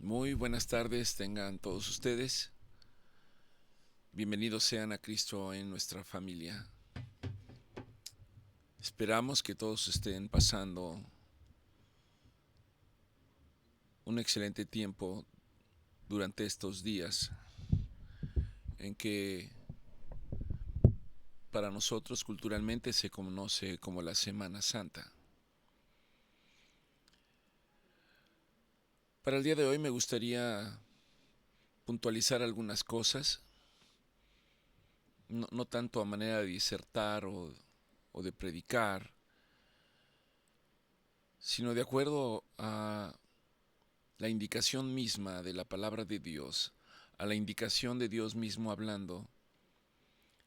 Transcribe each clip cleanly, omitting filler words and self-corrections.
Muy buenas tardes tengan todos ustedes. Bienvenidos sean a Cristo en nuestra familia. Esperamos que todos estén pasando un excelente tiempo durante estos días en que para nosotros culturalmente se conoce como la Semana Santa. Para el día de hoy me gustaría puntualizar algunas cosas, no tanto a manera de disertar o de predicar, sino de acuerdo a la indicación misma de la palabra de Dios, a la indicación de Dios mismo hablando.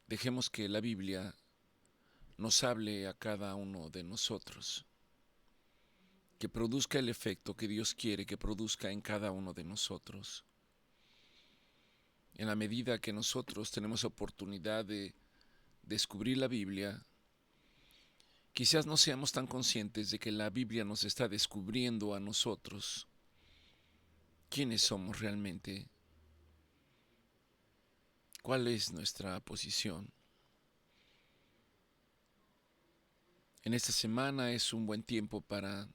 Dejemos que la Biblia nos hable a cada uno de nosotros, que produzca el efecto que Dios quiere que produzca en cada uno de nosotros. En la medida que nosotros tenemos oportunidad de descubrir la Biblia, quizás no seamos tan conscientes de que la Biblia nos está descubriendo a nosotros quiénes somos realmente, cuál es nuestra posición. En esta semana es un buen tiempo para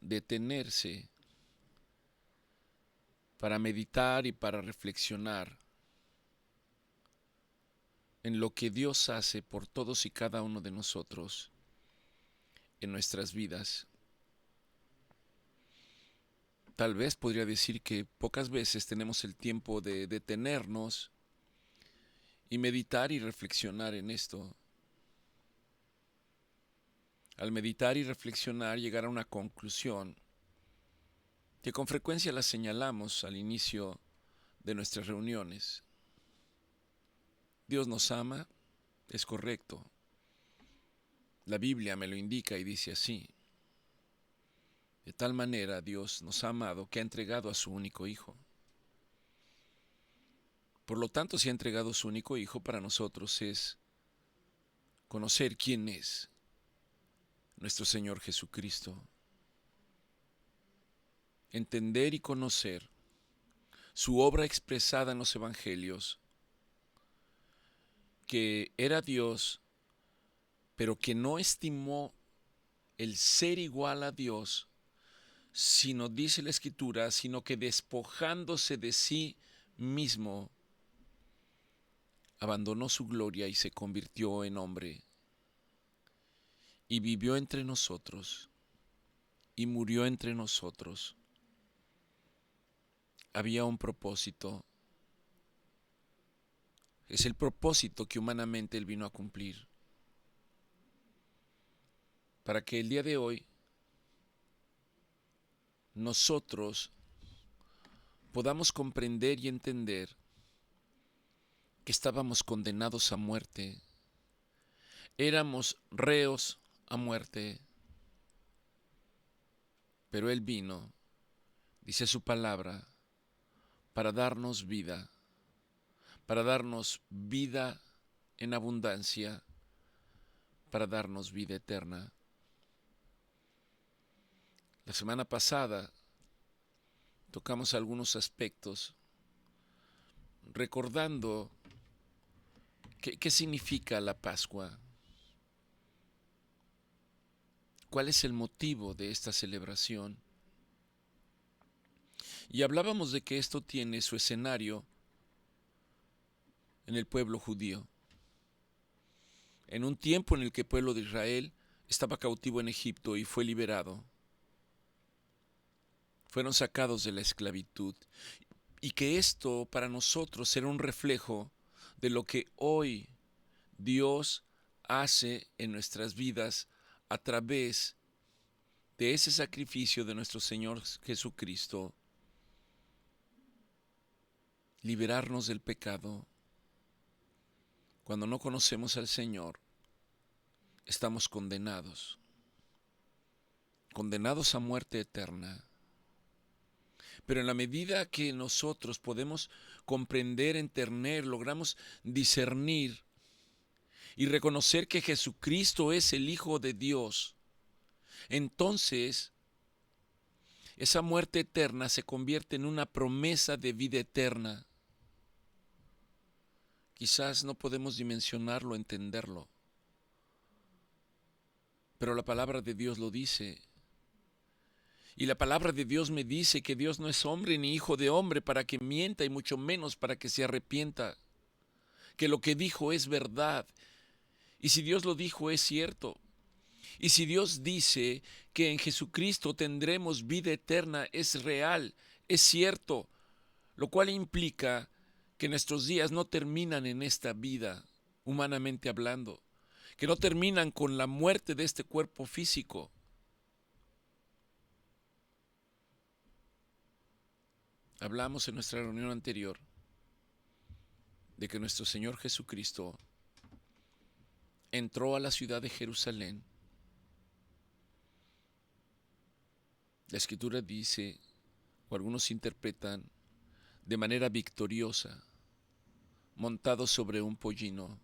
detenerse, para meditar y para reflexionar en lo que Dios hace por todos y cada uno de nosotros en nuestras vidas. Tal vez podría decir que pocas veces tenemos el tiempo de detenernos y meditar y reflexionar en esto. Al meditar y reflexionar, llegar a una conclusión que con frecuencia la señalamos al inicio de nuestras reuniones. Dios nos ama, es correcto. La Biblia me lo indica y dice así: de tal manera Dios nos ha amado que ha entregado a su único Hijo. Por lo tanto, si ha entregado su único Hijo, para nosotros es conocer quién es nuestro Señor Jesucristo, entender y conocer su obra expresada en los Evangelios, que era Dios, pero que no estimó el ser igual a Dios, sino, dice la Escritura, sino que despojándose de sí mismo, abandonó su gloria y se convirtió en hombre, y vivió entre nosotros, y murió entre nosotros. Había un propósito. Es el propósito que humanamente Él vino a cumplir. Para que el día de hoy nosotros podamos comprender y entender que estábamos condenados a muerte, éramos reos a muerte, pero Él vino, dice su palabra, para darnos vida en abundancia, para darnos vida eterna. La semana pasada tocamos algunos aspectos recordando qué significa la Pascua, cuál es el motivo de esta celebración. Y hablábamos de que esto tiene su escenario en el pueblo judío, en un tiempo en el que el pueblo de Israel estaba cautivo en Egipto y fue liberado. Fueron sacados de la esclavitud, y que esto para nosotros era un reflejo de lo que hoy Dios hace en nuestras vidas a través de ese sacrificio de nuestro Señor Jesucristo, liberarnos del pecado. Cuando no conocemos al Señor, estamos condenados a muerte eterna. Pero en la medida que nosotros podemos comprender, entender, logramos discernir y reconocer que Jesucristo es el Hijo de Dios, entonces esa muerte eterna se convierte en una promesa de vida eterna. Quizás no podemos dimensionarlo, entenderlo, pero la palabra de Dios lo dice. Y la palabra de Dios me dice que Dios no es hombre ni hijo de hombre para que mienta, y mucho menos para que se arrepienta. Que lo que dijo es verdad. Y si Dios lo dijo, es cierto. Y si Dios dice que en Jesucristo tendremos vida eterna, es real, es cierto. Lo cual implica que nuestros días no terminan en esta vida, humanamente hablando. Que no terminan con la muerte de este cuerpo físico. Hablamos en nuestra reunión anterior de que nuestro Señor Jesucristo entró a la ciudad de Jerusalén. La Escritura dice, o algunos interpretan, de manera victoriosa, montado sobre un pollino.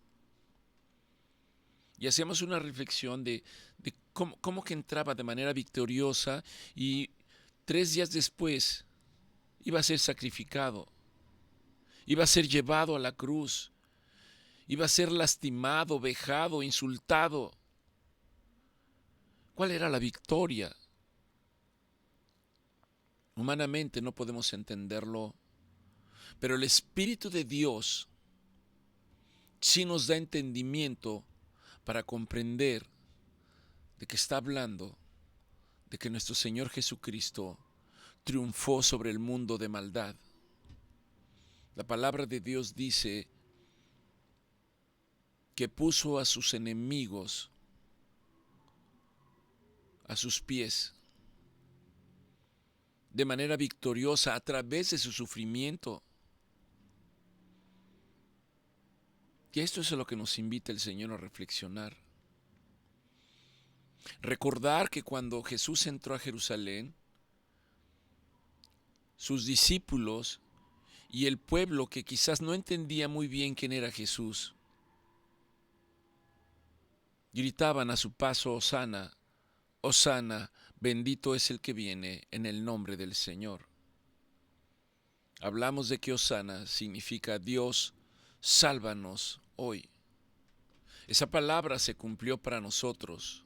Y hacíamos una reflexión de cómo que entraba de manera victoriosa y 3 días después iba a ser sacrificado, iba a ser llevado a la cruz, iba a ser lastimado, vejado, insultado. ¿Cuál era la victoria? Humanamente no podemos entenderlo, pero el Espíritu de Dios sí nos da entendimiento para comprender de que está hablando de que nuestro Señor Jesucristo triunfó sobre el mundo de maldad. La palabra de Dios dice que puso a sus enemigos a sus pies de manera victoriosa a través de su sufrimiento. Y esto es a lo que nos invita el Señor a reflexionar. Recordar que cuando Jesús entró a Jerusalén, sus discípulos y el pueblo que quizás no entendía muy bien quién era Jesús, gritaban a su paso: Hosana, Hosana, bendito es el que viene en el nombre del Señor. Hablamos de que Hosana significa Dios, sálvanos hoy. Esa palabra se cumplió para nosotros.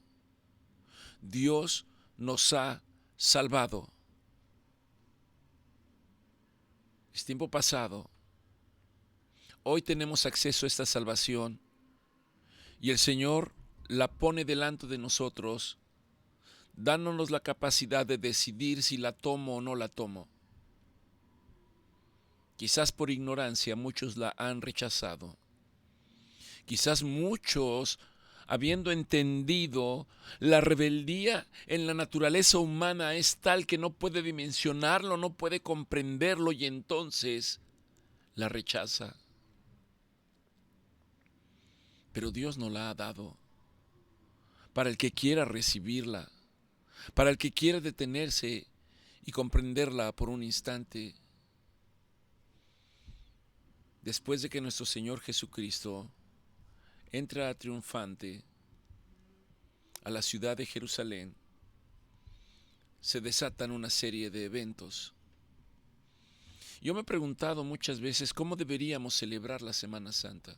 Dios nos ha salvado. Es tiempo pasado. Hoy tenemos acceso a esta salvación y el Señor la pone delante de nosotros, dándonos la capacidad de decidir si la tomo o no la tomo. Quizás por ignorancia muchos la han rechazado. Quizás muchos, habiendo entendido la rebeldía en la naturaleza humana es tal que no puede dimensionarlo, no puede comprenderlo y entonces la rechaza. Pero Dios nos la ha dado para el que quiera recibirla, para el que quiera detenerse y comprenderla por un instante. Después de que nuestro Señor Jesucristo entra triunfante a la ciudad de Jerusalén, se desatan una serie de eventos. Yo me he preguntado muchas veces cómo deberíamos celebrar la Semana Santa.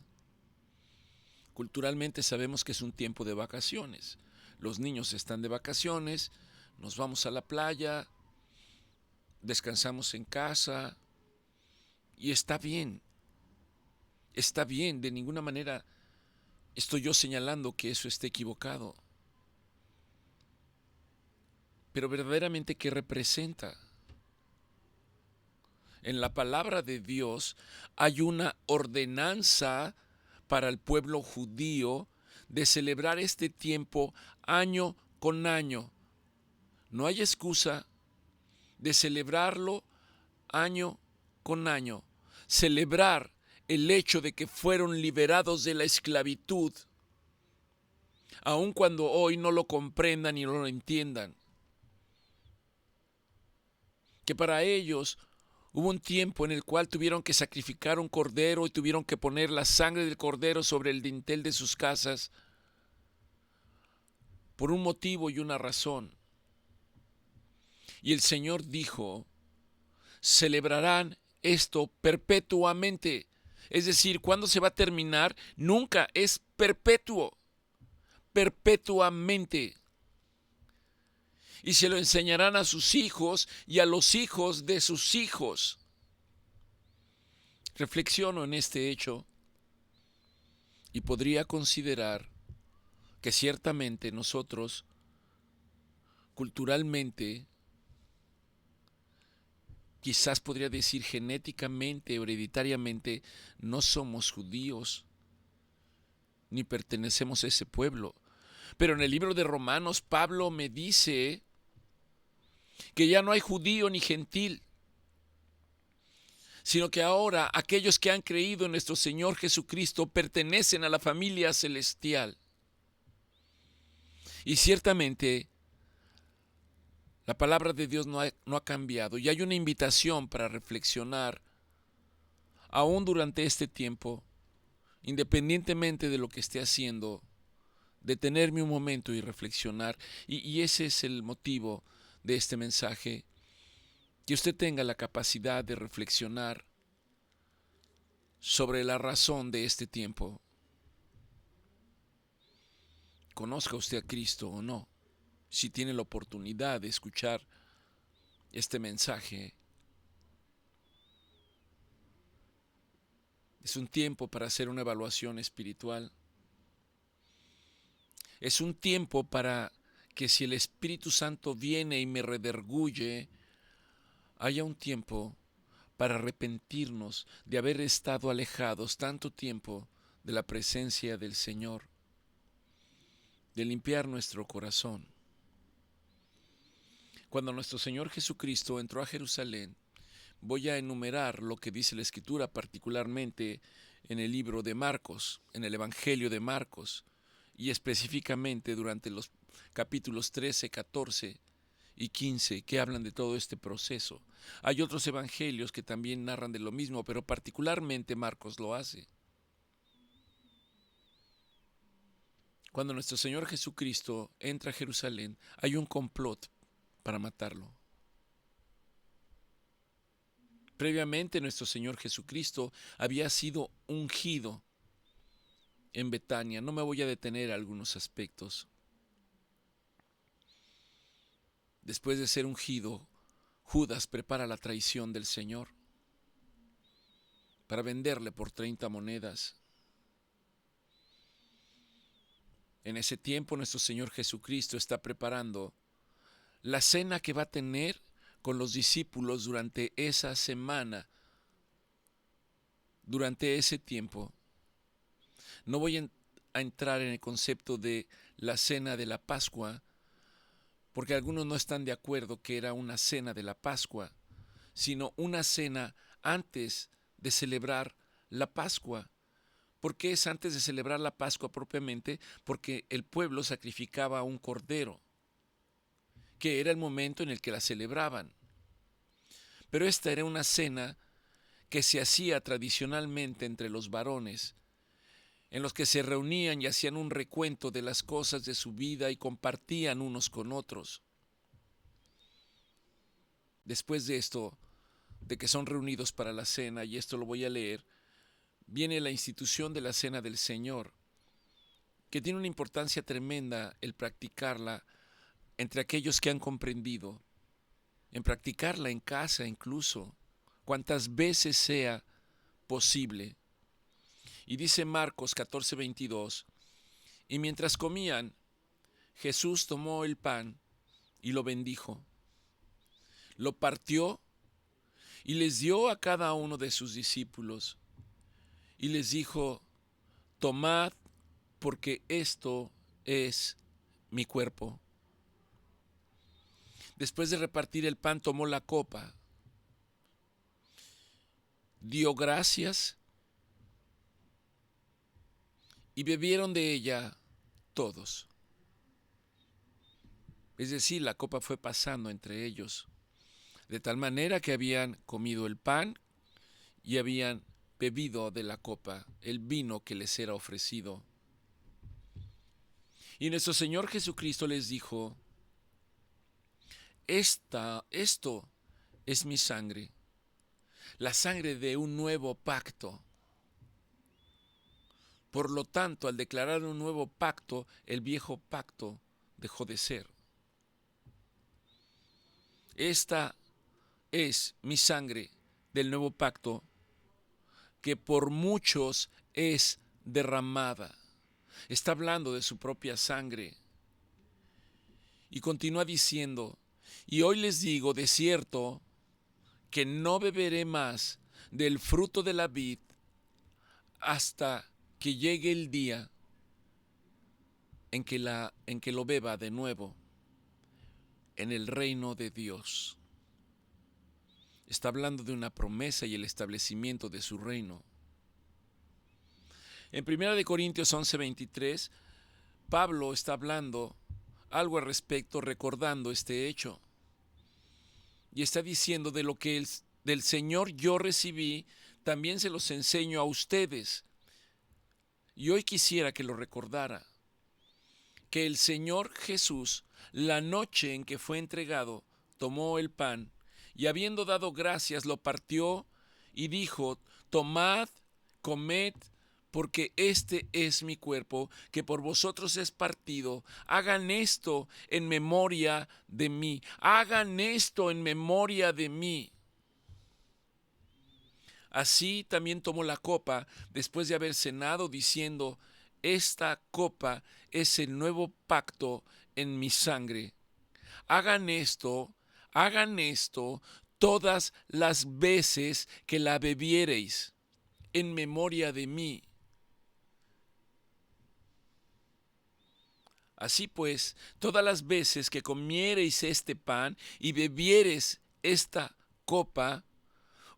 Culturalmente sabemos que es un tiempo de vacaciones. Los niños están de vacaciones, nos vamos a la playa, descansamos en casa y está bien. Está bien, de ninguna manera estoy yo señalando que eso esté equivocado. Pero verdaderamente, ¿qué representa? En la palabra de Dios hay una ordenanza para el pueblo judío de celebrar este tiempo año con año. No hay excusa de celebrarlo año con año. Celebrar el hecho de que fueron liberados de la esclavitud, aun cuando hoy no lo comprendan y no lo entiendan. Que para ellos hubo un tiempo en el cual tuvieron que sacrificar un cordero y tuvieron que poner la sangre del cordero sobre el dintel de sus casas por un motivo y una razón. Y el Señor dijo, celebrarán esto perpetuamente. Es decir, ¿cuándo se va a terminar? Nunca, es perpetuo, perpetuamente. Y se lo enseñarán a sus hijos y a los hijos de sus hijos. Reflexiono en este hecho y podría considerar que ciertamente nosotros, culturalmente, quizás podría decir genéticamente, hereditariamente, no somos judíos, ni pertenecemos a ese pueblo. Pero en el libro de Romanos, Pablo me dice que ya no hay judío ni gentil, sino que ahora aquellos que han creído en nuestro Señor Jesucristo pertenecen a la familia celestial. Y ciertamente la palabra de Dios no ha cambiado y hay una invitación para reflexionar aún durante este tiempo, independientemente de lo que esté haciendo, detenerme un momento y reflexionar. Y ese es el motivo de este mensaje, que usted tenga la capacidad de reflexionar sobre la razón de este tiempo. Conozca usted a Cristo o no, si tiene la oportunidad de escuchar este mensaje. Es un tiempo para hacer una evaluación espiritual. Es un tiempo para que si el Espíritu Santo viene y me redarguye, haya un tiempo para arrepentirnos de haber estado alejados tanto tiempo de la presencia del Señor, de limpiar nuestro corazón. Cuando nuestro Señor Jesucristo entró a Jerusalén, voy a enumerar lo que dice la Escritura, particularmente en el libro de Marcos, en el Evangelio de Marcos, y específicamente durante los capítulos 13, 14 y 15, que hablan de todo este proceso. Hay otros evangelios que también narran de lo mismo, pero particularmente Marcos lo hace. Cuando nuestro Señor Jesucristo entra a Jerusalén, hay un complot para matarlo. Previamente nuestro Señor Jesucristo había sido ungido en Betania. No me voy a detener a algunos aspectos. Después de ser ungido, Judas prepara la traición del Señor para venderle por 30 monedas. En ese tiempo nuestro Señor Jesucristo está preparando la cena que va a tener con los discípulos durante esa semana, durante ese tiempo. No voy a entrar en el concepto de la cena de la Pascua, porque algunos no están de acuerdo que era una cena de la Pascua, sino una cena antes de celebrar la Pascua. ¿Por qué es antes de celebrar la Pascua propiamente? Porque el pueblo sacrificaba un cordero, que era el momento en el que la celebraban. Pero esta era una cena que se hacía tradicionalmente entre los varones, en los que se reunían y hacían un recuento de las cosas de su vida y compartían unos con otros. Después de esto, de que son reunidos para la cena, y esto lo voy a leer, viene la institución de la Cena del Señor, que tiene una importancia tremenda el practicarla entre aquellos que han comprendido, en practicarla en casa incluso, cuantas veces sea posible. Y dice Marcos 14:22, y mientras comían, Jesús tomó el pan y lo bendijo, lo partió y les dio a cada uno de sus discípulos y les dijo, tomad porque esto es mi cuerpo. Después de repartir el pan, tomó la copa, dio gracias y bebieron de ella todos. Es decir, la copa fue pasando entre ellos, de tal manera que habían comido el pan y habían bebido de la copa, el vino que les era ofrecido. Y nuestro Señor Jesucristo les dijo, Esto es mi sangre, la sangre de un nuevo pacto. Por lo tanto, al declarar un nuevo pacto, el viejo pacto dejó de ser. Esta es mi sangre del nuevo pacto, que por muchos es derramada. Está hablando de su propia sangre. Y continúa diciendo, y hoy les digo de cierto que no beberé más del fruto de la vid hasta que llegue el día en que lo beba de nuevo en el reino de Dios. Está hablando de una promesa y el establecimiento de su reino. En 1 Corintios 11:23, Pablo está hablando algo al respecto, recordando este hecho. Y está diciendo, de lo que del Señor yo recibí, también se los enseño a ustedes. Y hoy quisiera que lo recordara, que el Señor Jesús, la noche en que fue entregado, tomó el pan y habiendo dado gracias, lo partió y dijo, tomad, comed, porque este es mi cuerpo, que por vosotros es partido. Hagan esto en memoria de mí. Hagan esto en memoria de mí. Así también tomó la copa después de haber cenado, diciendo, esta copa es el nuevo pacto en mi sangre. Hagan esto todas las veces que la bebiereis, en memoria de mí. Así pues, todas las veces que comiereis este pan y bebiereis esta copa,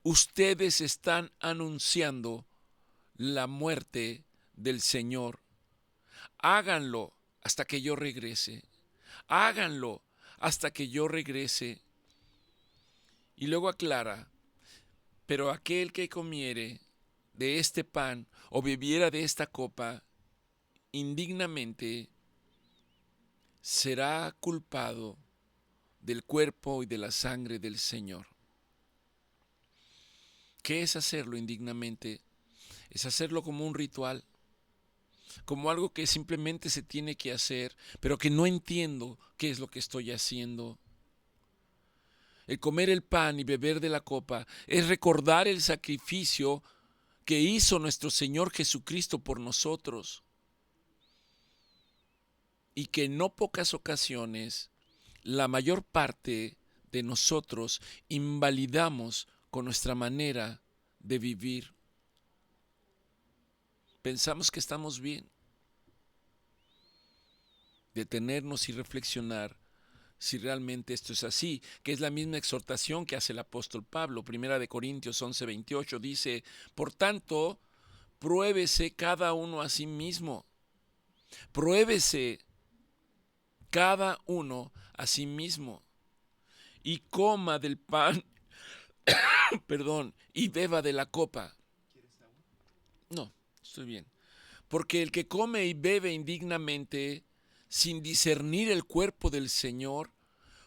ustedes están anunciando la muerte del Señor. Háganlo hasta que yo regrese. Háganlo hasta que yo regrese. Y luego aclara, pero aquel que comiere de este pan o bebiera de esta copa indignamente será culpado del cuerpo y de la sangre del Señor. ¿Qué es hacerlo indignamente? Es hacerlo como un ritual, como algo que simplemente se tiene que hacer, pero que no entiendo qué es lo que estoy haciendo. El comer el pan y beber de la copa es recordar el sacrificio que hizo nuestro Señor Jesucristo por nosotros. Y que en no pocas ocasiones, la mayor parte de nosotros invalidamos con nuestra manera de vivir. Pensamos que estamos bien. Detenernos y reflexionar si realmente esto es así, que es la misma exhortación que hace el apóstol Pablo. 1 Corintios 11:28 dice, por tanto, pruébese cada uno a sí mismo. Pruébese cada uno a sí mismo y coma del pan, perdón, y beba de la copa. No, estoy bien. Porque el que come y bebe indignamente, sin discernir el cuerpo del Señor,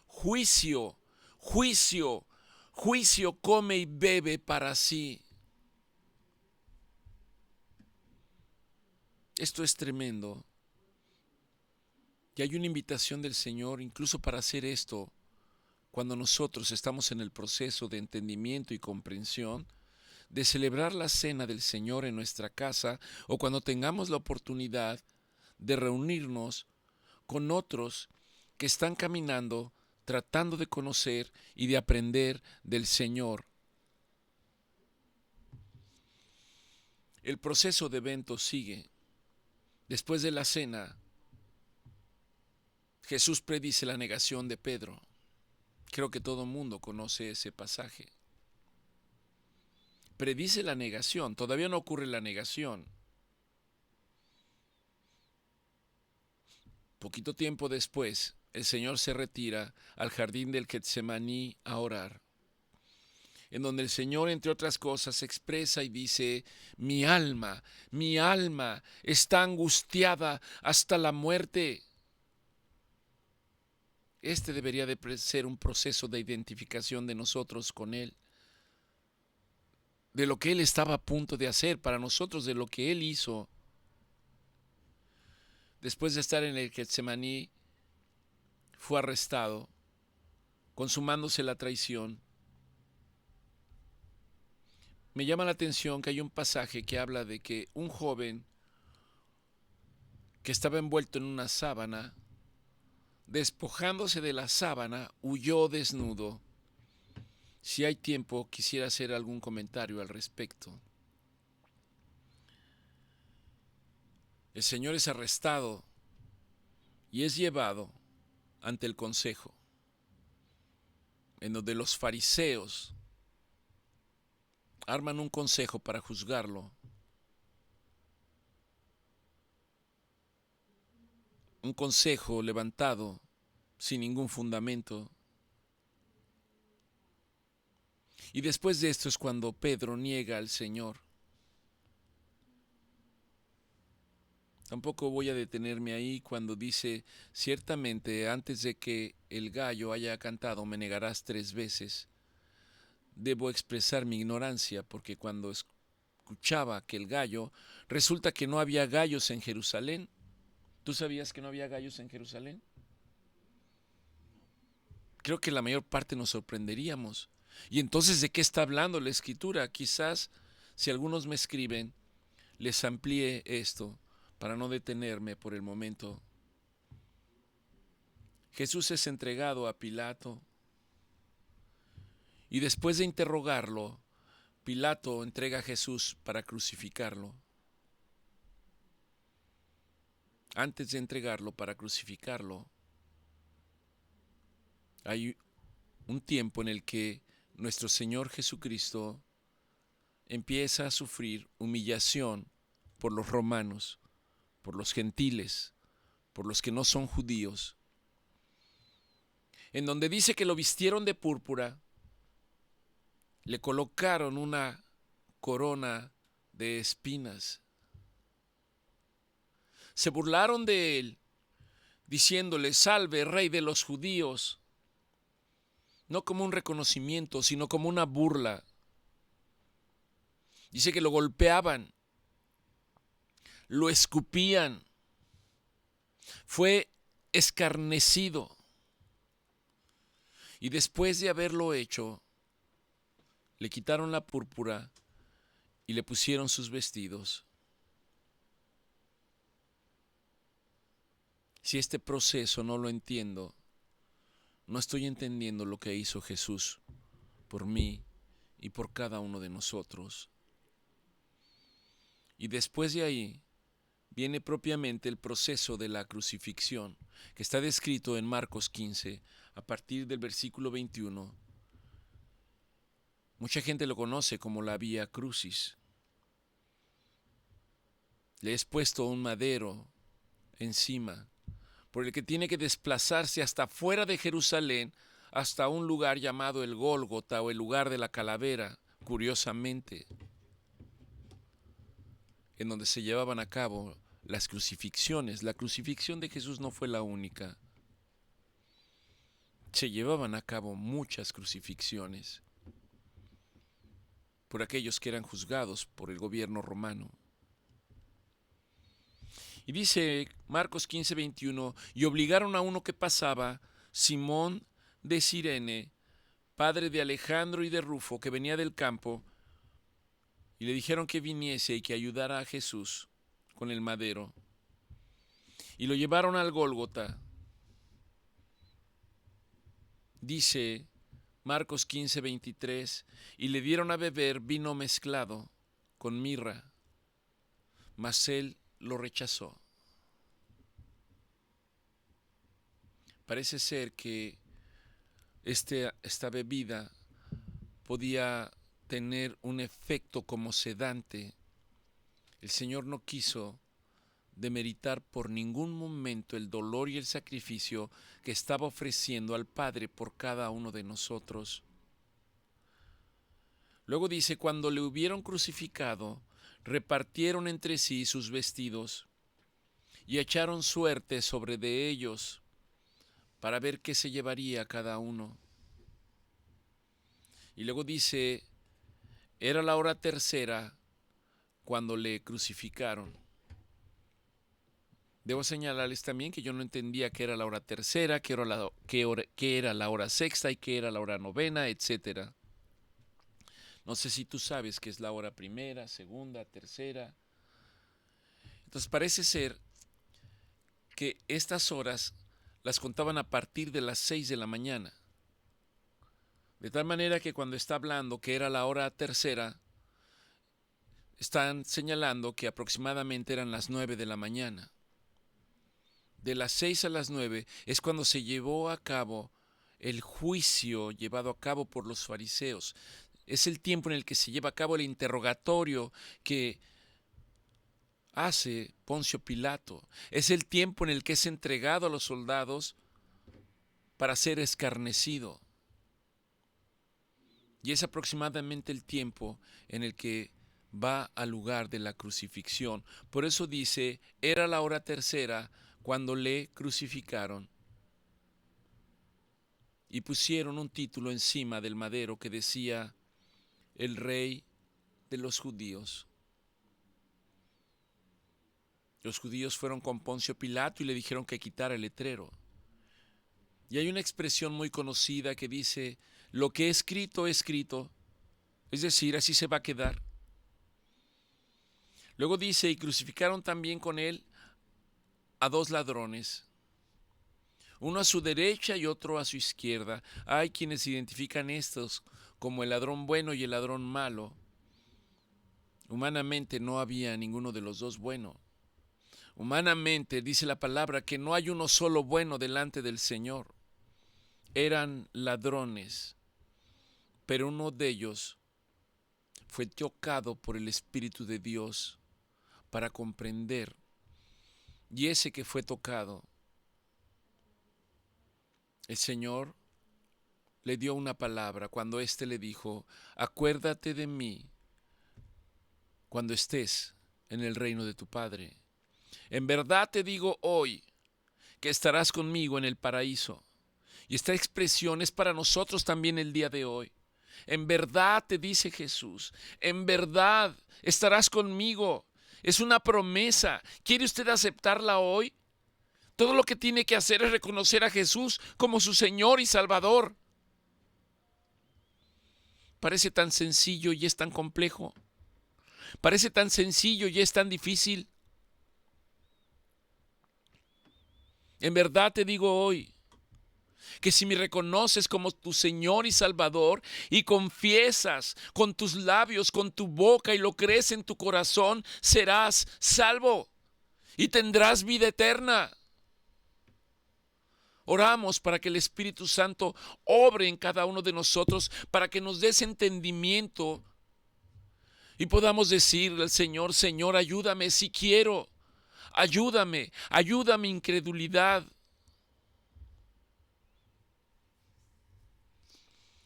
juicio come y bebe para sí. Esto es tremendo. Y hay una invitación del Señor incluso para hacer esto cuando nosotros estamos en el proceso de entendimiento y comprensión, de celebrar la cena del Señor en nuestra casa o cuando tengamos la oportunidad de reunirnos con otros que están caminando, tratando de conocer y de aprender del Señor. El proceso de evento sigue. Después de la cena, Jesús predice la negación de Pedro. Creo que todo el mundo conoce ese pasaje. Predice la negación, todavía no ocurre la negación. Poquito tiempo después, el Señor se retira al jardín del Getsemaní a orar, en donde el Señor, entre otras cosas, expresa y dice, mi alma está angustiada hasta la muerte. Este debería de ser un proceso de identificación de nosotros con Él, de lo que Él estaba a punto de hacer para nosotros, de lo que Él hizo. Después de estar en el Getsemaní, fue arrestado, consumándose la traición. Me llama la atención que hay un pasaje que habla de que un joven que estaba envuelto en una sábana, despojándose de la sábana, huyó desnudo. Si hay tiempo, quisiera hacer algún comentario al respecto. El Señor es arrestado y es llevado ante el consejo, en donde los fariseos arman un consejo para juzgarlo. Un consejo levantado sin ningún fundamento. Y después de esto es cuando Pedro niega al Señor. Tampoco voy a detenerme ahí cuando dice, ciertamente antes de que el gallo haya cantado me negarás 3 veces. Debo expresar mi ignorancia porque cuando escuchaba que el gallo, resulta que no había gallos en Jerusalén. ¿Tú sabías que no había gallos en Jerusalén? Creo que la mayor parte nos sorprenderíamos. Y entonces, ¿de qué está hablando la Escritura? Quizás, si algunos me escriben, les amplíe esto para no detenerme por el momento. Jesús es entregado a Pilato y después de interrogarlo, Pilato entrega a Jesús para crucificarlo. Antes de entregarlo para crucificarlo, hay un tiempo en el que nuestro Señor Jesucristo empieza a sufrir humillación por los romanos, por los gentiles, por los que no son judíos, en donde dice que lo vistieron de púrpura, le colocaron una corona de espinas, se burlaron de él, diciéndole, salve, rey de los judíos, no como un reconocimiento, sino como una burla. Dice que lo golpeaban, lo escupían, fue escarnecido. Y después de haberlo hecho, le quitaron la púrpura y le pusieron sus vestidos. Si este proceso no lo entiendo, no estoy entendiendo lo que hizo Jesús por mí y por cada uno de nosotros. Y después de ahí viene propiamente el proceso de la crucifixión, que está descrito en Marcos 15, a partir del versículo 21. Mucha gente lo conoce como la Vía Crucis. Le es puesto un madero encima, por el que tiene que desplazarse hasta fuera de Jerusalén, hasta un lugar llamado el Gólgota o el lugar de la calavera, curiosamente, en donde se llevaban a cabo las crucifixiones. La crucifixión de Jesús no fue la única. Se llevaban a cabo muchas crucifixiones por aquellos que eran juzgados por el gobierno romano. Y dice Marcos 15, 21, y obligaron a uno que pasaba, Simón de Cirene, padre de Alejandro y de Rufo, que venía del campo, y le dijeron que viniese y que ayudara a Jesús con el madero. Y lo llevaron al Gólgota. Dice Marcos 15, 23, y le dieron a beber vino mezclado con mirra, mas él lo rechazó. Parece ser que esta bebida podía tener un efecto como sedante. El Señor no quiso demeritar por ningún momento el dolor y el sacrificio que estaba ofreciendo al Padre por cada uno de nosotros. Luego dice, cuando le hubieron crucificado, repartieron entre sí sus vestidos y echaron suerte sobre de ellos para ver qué se llevaría cada uno. Y luego dice, era la hora tercera cuando le crucificaron. Debo señalarles también que yo no entendía qué era la hora tercera, qué era la hora sexta y qué era la hora novena, etc. No sé si tú sabes qué es la hora primera, segunda, tercera. Entonces parece ser que estas horas las contaban a partir de las 6 de la mañana. De tal manera que cuando está hablando que era la hora tercera, están señalando que aproximadamente eran las 9 de la mañana. De las 6 a las 9 es cuando se llevó a cabo el juicio llevado a cabo por los fariseos. Es el tiempo en el que se lleva a cabo el interrogatorio que hace Poncio Pilato. Es el tiempo en el que es entregado a los soldados para ser escarnecido. Y es aproximadamente el tiempo en el que va al lugar de la crucifixión. Por eso dice, era la hora tercera cuando le crucificaron. Y pusieron un título encima del madero que decía, el Rey de los Judíos. Los judíos fueron con Poncio Pilato y le dijeron que quitara el letrero. Y hay una expresión muy conocida que dice, lo que es escrito, es decir, así se va a quedar. Luego dice, y crucificaron también con él a dos ladrones, uno a su derecha y otro a su izquierda. Hay quienes identifican estos como el ladrón bueno y el ladrón malo. Humanamente no había ninguno de los dos bueno. Humanamente dice la palabra que no hay uno solo bueno delante del Señor. Eran ladrones, pero uno de ellos fue tocado por el Espíritu de Dios para comprender. Y ese que fue tocado, el Señor le dio una palabra cuando éste le dijo, acuérdate de mí cuando estés en el reino de tu Padre. En verdad te digo hoy que estarás conmigo en el paraíso. Y esta expresión es para nosotros también el día de hoy. En verdad te dice Jesús, en verdad estarás conmigo. Es una promesa. ¿Quiere usted aceptarla hoy? Todo lo que tiene que hacer es reconocer a Jesús como su Señor y Salvador. Parece tan sencillo y es tan complejo. Parece tan sencillo y es tan difícil. En verdad te digo hoy que si me reconoces como tu Señor y Salvador y confiesas con tus labios, con tu boca y lo crees en tu corazón, serás salvo y tendrás vida eterna. Oramos para que el Espíritu Santo obre en cada uno de nosotros, para que nos des entendimiento y podamos decirle al Señor, Señor, ayúdame si quiero, ayúdame mi incredulidad.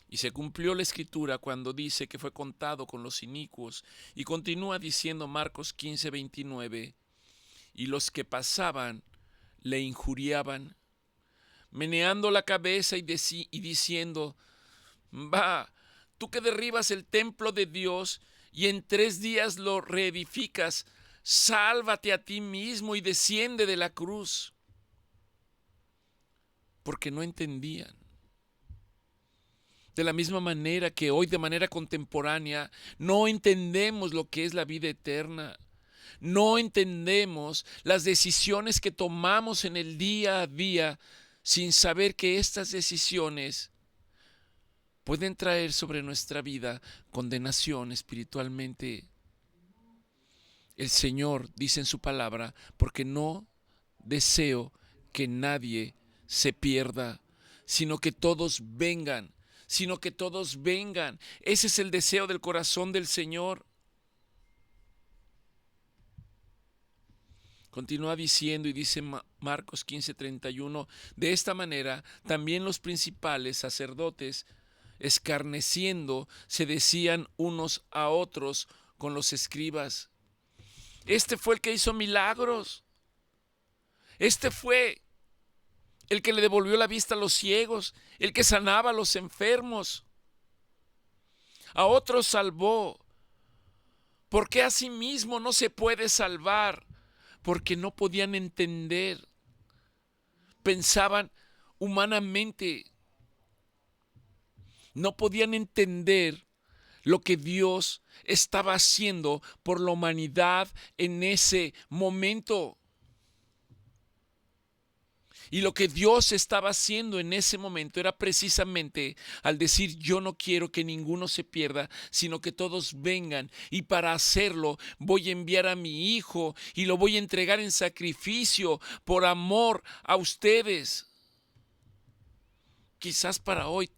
Y se cumplió la Escritura cuando dice que fue contado con los inicuos. Y continúa diciendo Marcos 15:29, y los que pasaban le injuriaban, meneando la cabeza y diciendo, va, tú que derribas el templo de Dios y en 3 días lo reedificas, sálvate a ti mismo y desciende de la cruz. Porque no entendían. De la misma manera que hoy, de manera contemporánea, no entendemos lo que es la vida eterna. No entendemos las decisiones que tomamos en el día a día sin saber que estas decisiones pueden traer sobre nuestra vida condenación espiritualmente. El Señor dice en su palabra, porque no deseo que nadie se pierda, sino que todos vengan. Ese es el deseo del corazón del Señor. Continúa diciendo y dice Marcos 15:31, de esta manera también los principales sacerdotes, escarneciendo, se decían unos a otros con los escribas, este fue el que hizo milagros, este fue el que le devolvió la vista a los ciegos, el que sanaba a los enfermos. A otros salvó. ¿Por qué a sí mismo no se puede salvar? Porque no podían entender. Pensaban humanamente. No podían entender lo que Dios estaba haciendo por la humanidad en ese momento. Y lo que Dios estaba haciendo en ese momento era precisamente al decir: yo no quiero que ninguno se pierda, sino que todos vengan. Y para hacerlo voy a enviar a mi Hijo y lo voy a entregar en sacrificio por amor a ustedes. Quizás para hoy,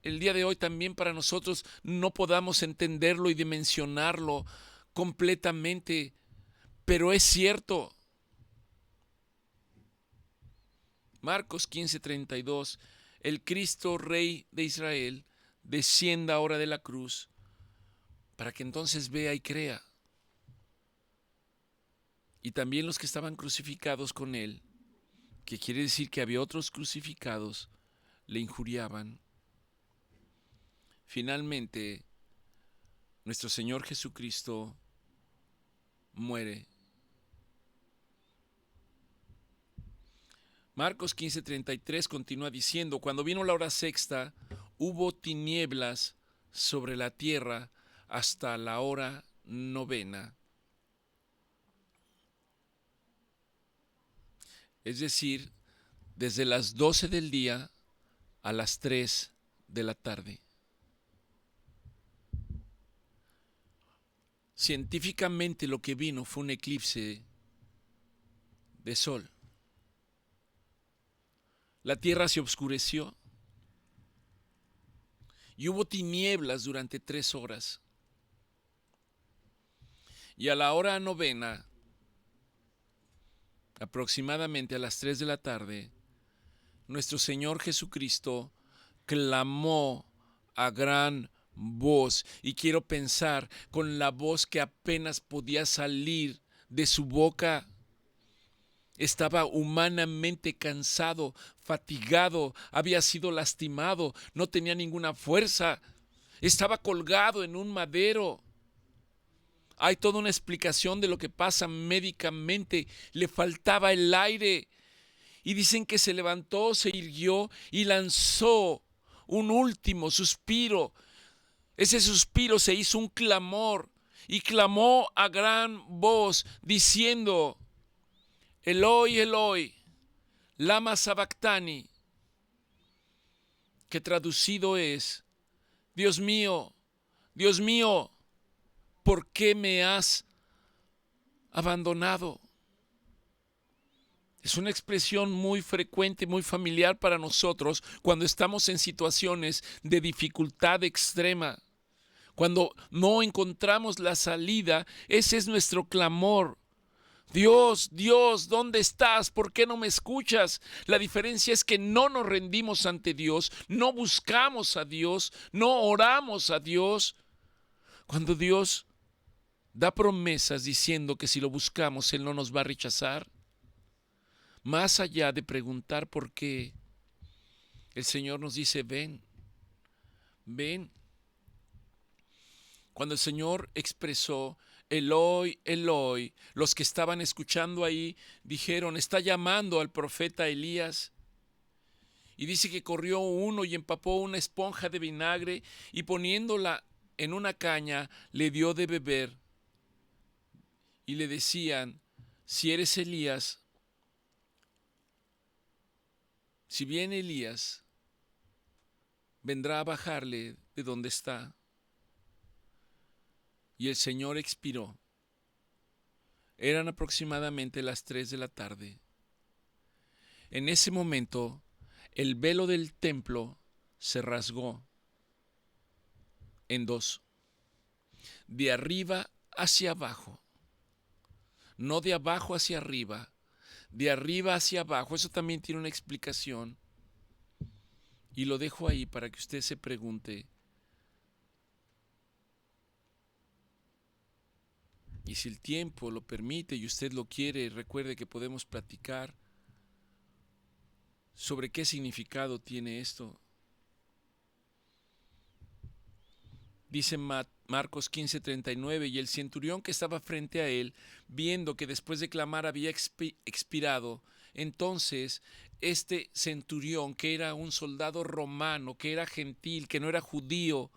el día de hoy también para nosotros no podamos entenderlo y dimensionarlo completamente, pero es cierto. Marcos 15:32, el Cristo Rey de Israel descienda ahora de la cruz para que entonces vea y crea. Y también los que estaban crucificados con él, que quiere decir que había otros crucificados, le injuriaban. Finalmente, nuestro Señor Jesucristo muere. Marcos 15:33 continúa diciendo: cuando vino la hora sexta, hubo tinieblas sobre la tierra hasta la hora novena. Es decir, desde las 12 del día a las 3 de la tarde. Científicamente lo que vino fue un eclipse de sol. La tierra se oscureció y hubo tinieblas durante 3 horas. Y a la hora novena, aproximadamente a las 3 de la tarde, nuestro Señor Jesucristo clamó a gran voz, y quiero pensar con la voz que apenas podía salir de su boca. Estaba humanamente cansado, fatigado, había sido lastimado, no tenía ninguna fuerza, estaba colgado en un madero. Hay toda una explicación de lo que pasa médicamente, le faltaba el aire. Y dicen que se levantó, se irguió y lanzó un último suspiro. Ese suspiro se hizo un clamor y clamó a gran voz diciendo: Eloi, Eloi, lama sabactani, que traducido es: Dios mío, ¿por qué me has abandonado? Es una expresión muy frecuente, muy familiar para nosotros cuando estamos en situaciones de dificultad extrema. Cuando no encontramos la salida, ese es nuestro clamor. Dios, Dios, ¿dónde estás? ¿Por qué no me escuchas? La diferencia es que no nos rendimos ante Dios, no buscamos a Dios, no oramos a Dios. Cuando Dios da promesas diciendo que si lo buscamos, Él no nos va a rechazar, más allá de preguntar por qué, el Señor nos dice: ven, ven. Cuando el Señor expresó Eloi, Eloi, los que estaban escuchando ahí dijeron: está llamando al profeta Elías. Y dice que corrió uno y empapó una esponja de vinagre y poniéndola en una caña le dio de beber. Y le decían: si eres Elías, si viene Elías, vendrá a bajarle de donde está. Y el Señor expiró. Eran aproximadamente las 3 de la tarde. En ese momento, el velo del templo se rasgó en dos, de arriba hacia abajo, no de abajo hacia arriba, de arriba hacia abajo. Eso también tiene una explicación y lo dejo ahí para que usted se pregunte. Y si el tiempo lo permite y usted lo quiere, recuerde que podemos platicar sobre qué significado tiene esto. Dice Marcos 15:39, y el centurión que estaba frente a él, viendo que después de clamar había expirado, entonces este centurión, que era un soldado romano, que era gentil, que no era judío,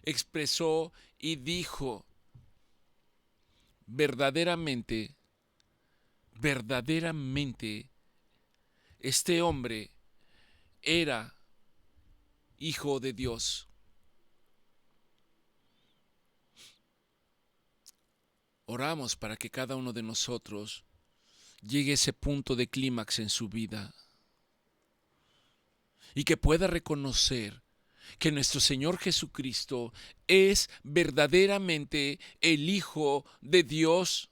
expresó y dijo: verdaderamente, verdaderamente, este hombre era hijo de Dios. Oramos para que cada uno de nosotros llegue a ese punto de clímax en su vida y que pueda reconocer que nuestro Señor Jesucristo es verdaderamente el Hijo de Dios,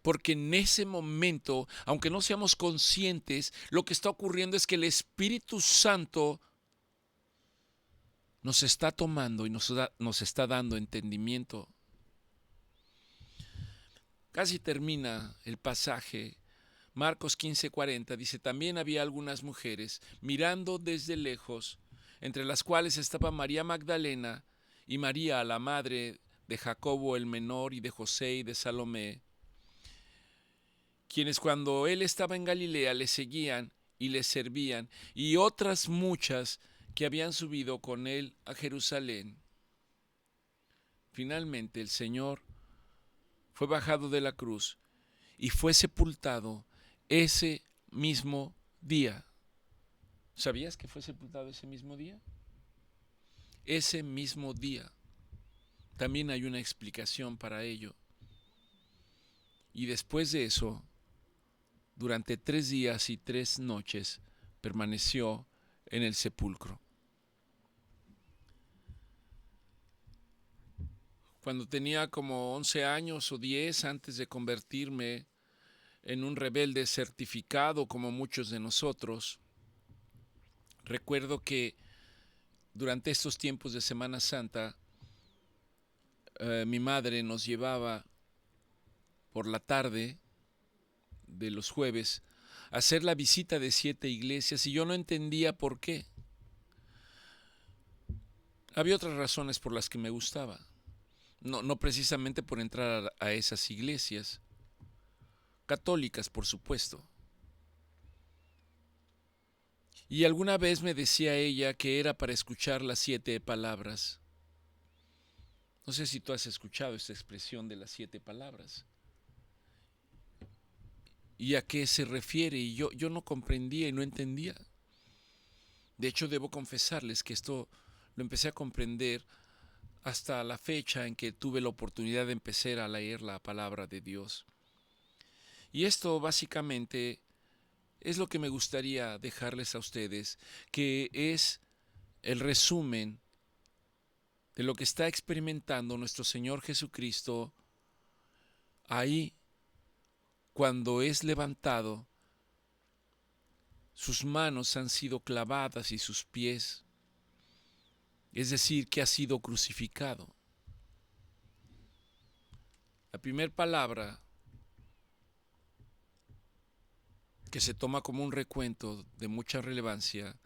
porque en ese momento, aunque no seamos conscientes, lo que está ocurriendo es que el Espíritu Santo nos está tomando y nos está dando entendimiento. Casi termina el pasaje. Marcos 15:40 dice: también había algunas mujeres mirando desde lejos, entre las cuales estaba María Magdalena y María, la madre de Jacobo el menor y de José y de Salomé, quienes cuando él estaba en Galilea le seguían y le servían, y otras muchas que habían subido con él a Jerusalén. Finalmente el Señor fue bajado de la cruz y fue sepultado ese mismo día. ¿Sabías que fue sepultado ese mismo día? Ese mismo día. También hay una explicación para ello. Y después de eso, durante 3 días y 3 noches, permaneció en el sepulcro. Cuando tenía como 11 años o 10, antes de convertirme en un rebelde certificado como muchos de nosotros, recuerdo que durante estos tiempos de Semana Santa, mi madre nos llevaba por la tarde de los jueves a hacer la visita de 7 iglesias, y yo no entendía por qué. Había otras razones por las que me gustaba. No precisamente por entrar a esas iglesias, católicas por supuesto. Y alguna vez me decía ella que era para escuchar las 7 palabras. No sé si tú has escuchado esta expresión de las 7 palabras. ¿Y a qué se refiere? Y yo no comprendía y no entendía. De hecho, debo confesarles que esto lo empecé a comprender hasta la fecha en que tuve la oportunidad de empezar a leer la palabra de Dios. Y esto básicamente es lo que me gustaría dejarles a ustedes, que es el resumen de lo que está experimentando nuestro Señor Jesucristo ahí cuando es levantado. Sus manos han sido clavadas y sus pies, es decir, que ha sido crucificado. La primera palabra que se toma como un recuento de mucha relevancia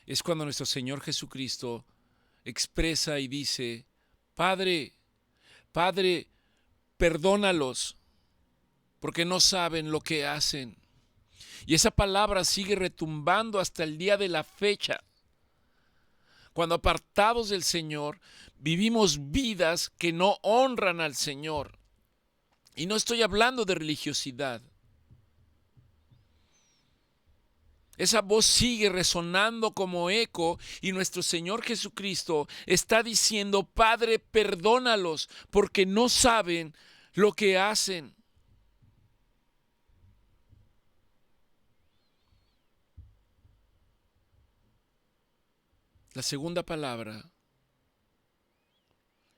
es cuando nuestro Señor Jesucristo expresa y dice: Padre, Padre, perdónalos, porque no saben lo que hacen. Y esa palabra sigue retumbando hasta el día de la fecha, cuando apartados del Señor vivimos vidas que no honran al Señor. Y no estoy hablando de religiosidad. Esa voz sigue resonando como eco y nuestro Señor Jesucristo está diciendo: Padre, perdónalos, porque no saben lo que hacen. La segunda palabra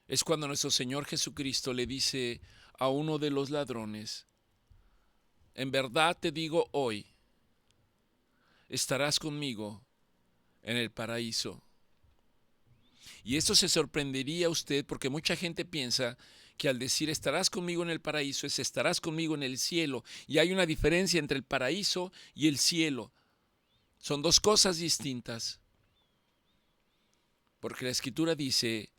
es cuando nuestro Señor Jesucristo le dice a uno de los ladrones: en verdad te digo hoy, estarás conmigo en el paraíso. Y esto se sorprendería a usted, porque mucha gente piensa que al decir estarás conmigo en el paraíso es estarás conmigo en el cielo. Y hay una diferencia entre el paraíso y el cielo. Son dos cosas distintas. Porque la Escritura dice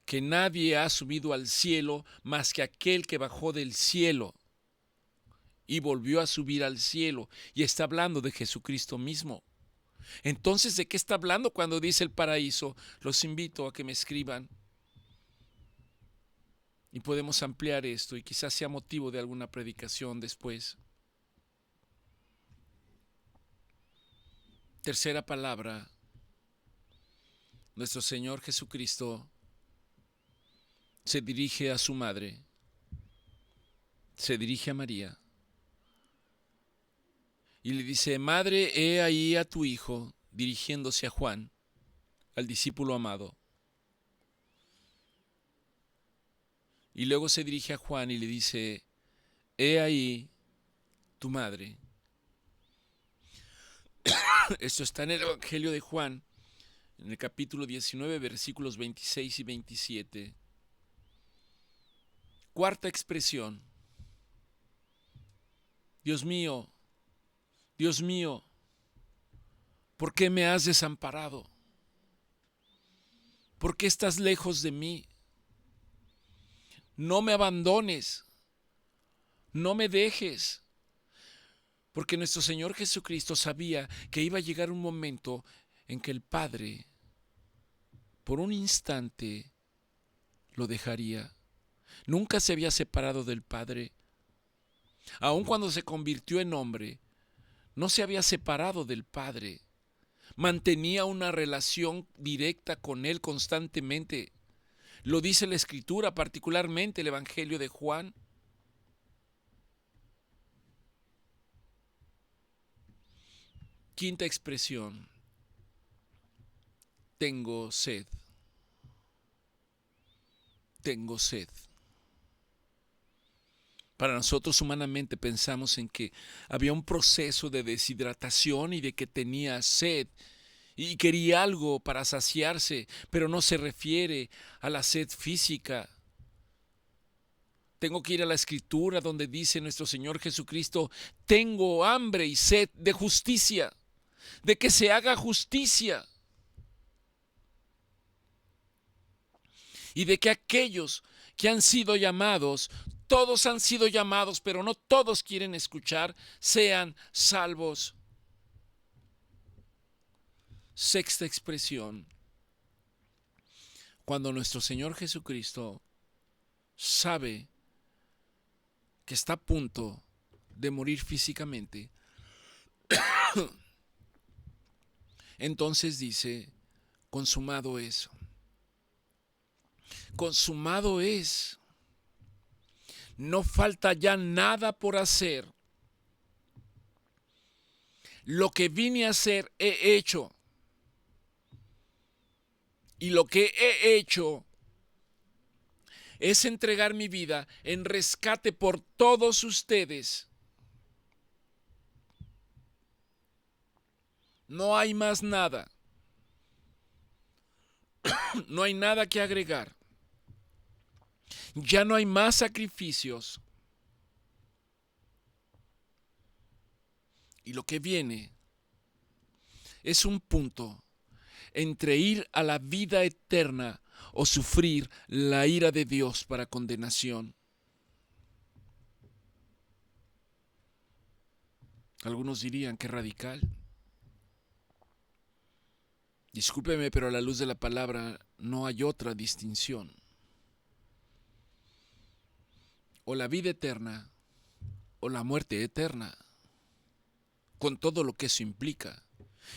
que nadie ha subido al cielo más que aquel que bajó del cielo y volvió a subir al cielo. Y está hablando de Jesucristo mismo. Entonces, ¿de qué está hablando cuando dice el paraíso? Los invito a que me escriban y podemos ampliar esto y quizás sea motivo de alguna predicación después. Tercera palabra, nuestro Señor Jesucristo se dirige a su madre, se dirige a María y le dice, madre, he ahí a tu hijo, dirigiéndose a Juan, al discípulo amado. Y luego se dirige a Juan y le dice, he ahí tu madre. Esto está en el Evangelio de Juan, en el capítulo 19, versículos 26 y 27. Cuarta expresión. Dios mío, ¿por qué me has desamparado? ¿Por qué estás lejos de mí? No me abandones, no me dejes. Porque nuestro Señor Jesucristo sabía que iba a llegar un momento en que el Padre, por un instante, lo dejaría. Nunca se había separado del Padre. Aun cuando se convirtió en hombre, no se había separado del Padre. Mantenía una relación directa con Él constantemente. Lo dice la Escritura, particularmente el Evangelio de Juan. Quinta expresión. Tengo sed. Tengo sed. Para nosotros humanamente pensamos en que había un proceso de deshidratación y de que tenía sed y quería algo para saciarse, pero no se refiere a la sed física. Tengo que ir a la Escritura donde dice nuestro Señor Jesucristo, tengo hambre y sed de justicia, de que se haga justicia y de que aquellos que han sido llamados, todos han sido llamados, pero no todos quieren escuchar, sean salvos. Sexta expresión. Cuando nuestro Señor Jesucristo sabe que está a punto de morir físicamente, entonces dice, consumado es. Consumado es. No falta ya nada por hacer. Lo que vine a hacer he hecho. Y lo que he hecho es entregar mi vida en rescate por todos ustedes. No hay más nada. No hay nada que agregar. Ya no hay más sacrificios. Y lo que viene es un punto entre ir a la vida eterna o sufrir la ira de Dios para condenación. Algunos dirían que radical. Discúlpeme, pero a la luz de la palabra no hay otra distinción. O la vida eterna o la muerte eterna, con todo lo que eso implica.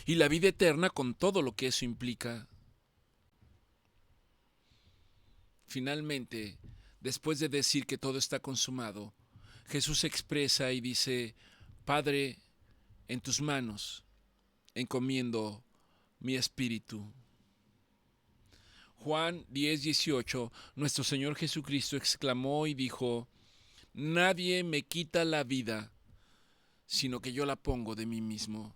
Y la vida eterna con todo lo que eso implica. Finalmente, después de decir que todo está consumado, Jesús se expresa y dice, Padre, en tus manos encomiendo mi espíritu. Juan 10:18, nuestro Señor Jesucristo exclamó y dijo, nadie me quita la vida, sino que yo la pongo de mí mismo.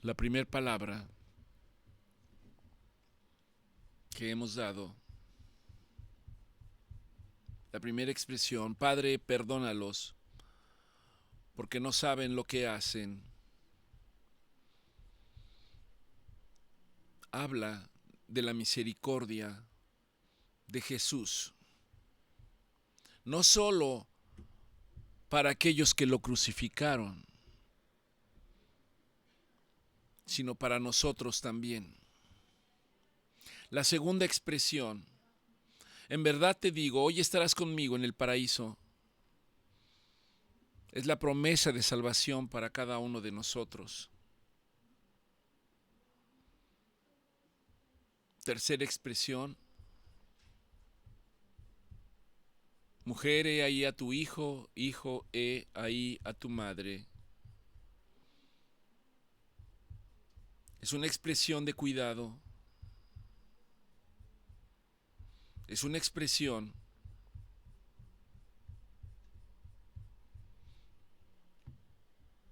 La primera palabra que hemos dado, la primera expresión, Padre, perdónalos, porque no saben lo que hacen, habla de la misericordia de Jesús, no solo para aquellos que lo crucificaron, sino para nosotros también. La segunda expresión, en verdad te digo, hoy estarás conmigo en el paraíso, es la promesa de salvación para cada uno de nosotros. Tercera expresión, mujer, he ahí a tu hijo, hijo, he ahí a tu madre. Es una expresión de cuidado, es una expresión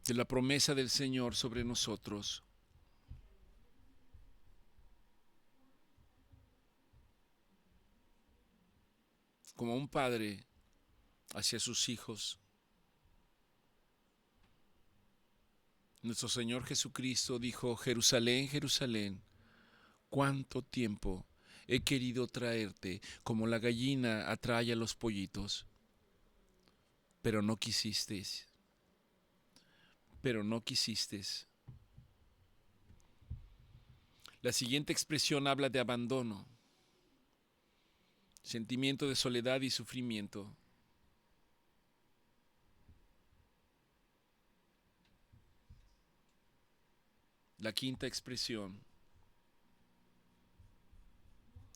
de la promesa del Señor sobre nosotros. Como un padre hacia sus hijos, nuestro Señor Jesucristo dijo: Jerusalén, Jerusalén, cuánto tiempo he querido traerte como la gallina atrae a los pollitos, pero no quisisteis. Pero no quisisteis. La siguiente expresión habla de abandono, sentimiento de soledad y sufrimiento. La quinta expresión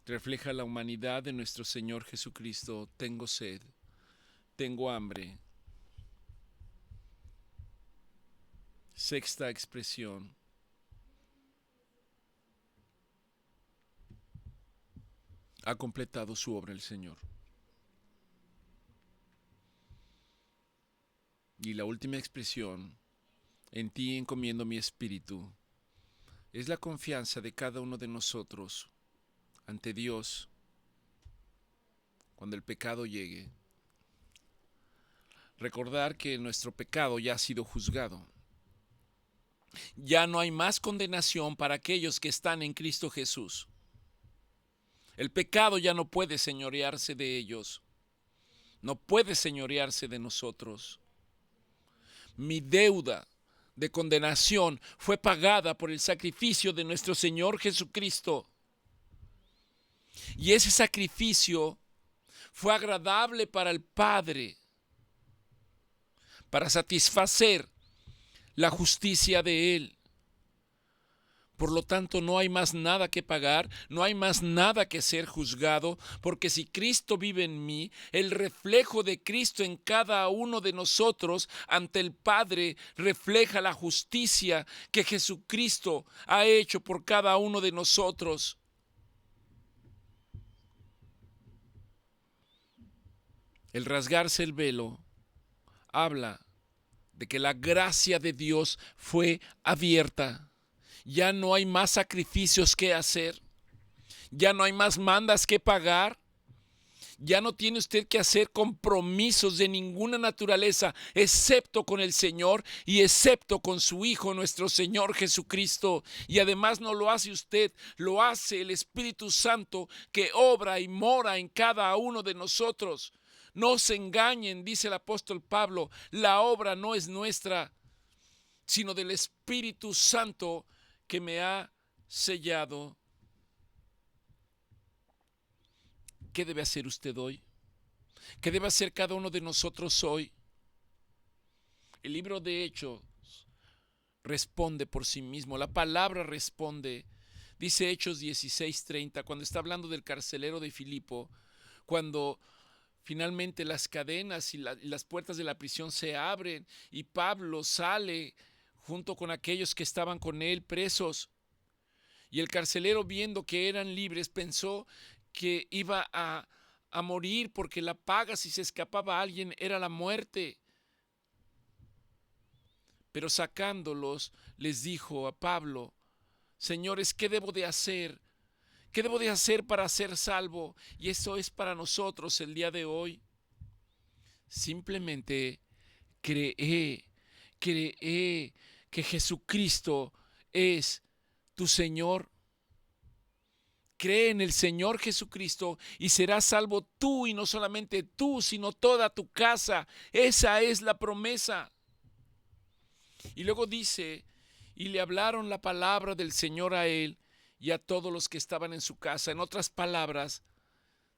refleja la humanidad de nuestro Señor Jesucristo. Tengo sed, tengo hambre. Sexta expresión, ha completado su obra el Señor. Y la última expresión, en ti encomiendo mi espíritu, es la confianza de cada uno de nosotros ante Dios cuando el pecado llegue. Recordar que nuestro pecado ya ha sido juzgado. Ya no hay más condenación para aquellos que están en Cristo Jesús. El pecado ya no puede señorearse de ellos. No puede señorearse de nosotros. Mi deuda de condenación fue pagada por el sacrificio de nuestro Señor Jesucristo. Y ese sacrificio fue agradable para el Padre, para satisfacer la justicia de Él. Por lo tanto, no hay más nada que pagar, no hay más nada que ser juzgado, porque si Cristo vive en mí, el reflejo de Cristo en cada uno de nosotros ante el Padre refleja la justicia que Jesucristo ha hecho por cada uno de nosotros. El rasgarse el velo habla de que la gracia de Dios fue abierta. Ya no hay más sacrificios que hacer. Ya no hay más mandas que pagar. Ya no tiene usted que hacer compromisos de ninguna naturaleza, excepto con el Señor y excepto con su Hijo, nuestro Señor Jesucristo. Y además no lo hace usted, lo hace el Espíritu Santo que obra y mora en cada uno de nosotros. No se engañen, dice el apóstol Pablo, la obra no es nuestra, sino del Espíritu Santo que me ha sellado. ¿Qué debe hacer usted hoy? ¿Qué debe hacer cada uno de nosotros hoy? El libro de Hechos responde por sí mismo, la palabra responde. Dice Hechos 16:30, cuando está hablando del carcelero de Filipo, cuando finalmente las cadenas y las puertas de la prisión se abren y Pablo sale junto con aquellos que estaban con él presos. Y el carcelero, viendo que eran libres, pensó que iba a morir, porque la paga si se escapaba a alguien era la muerte. Pero sacándolos, les dijo a Pablo: Señores, ¿qué debo de hacer? ¿Qué debo de hacer para ser salvo? Y eso es para nosotros el día de hoy. Simplemente cree que Jesucristo es tu Señor. Cree en el Señor Jesucristo y serás salvo tú, y no solamente tú, sino toda tu casa. Esa es la promesa. Y luego dice: y le hablaron la palabra del Señor a él y a todos los que estaban en su casa. En otras palabras,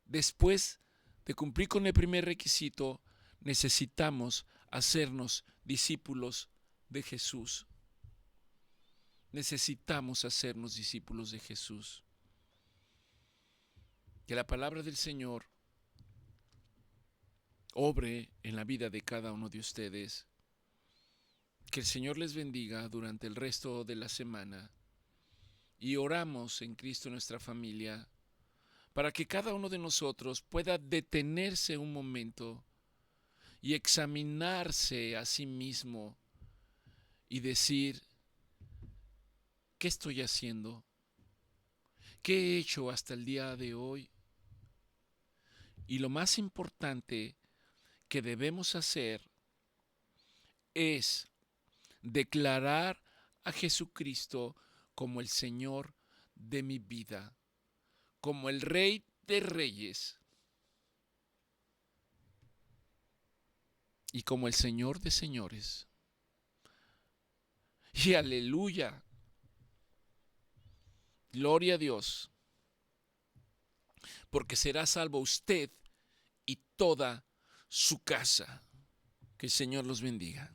después de cumplir con el primer requisito, necesitamos hacernos discípulos de Jesús. Necesitamos hacernos discípulos de Jesús. Que la palabra del Señor obre en la vida de cada uno de ustedes. Que el Señor les bendiga durante el resto de la semana. Y oramos en Cristo nuestra familia para que cada uno de nosotros pueda detenerse un momento y examinarse a sí mismo y decir: ¿qué estoy haciendo? ¿Qué he hecho hasta el día de hoy? Y lo más importante que debemos hacer es declarar a Jesucristo como el Señor de mi vida, como el Rey de Reyes y como el Señor de Señores. Y aleluya, gloria a Dios, porque será salvo usted y toda su casa. Que el Señor los bendiga.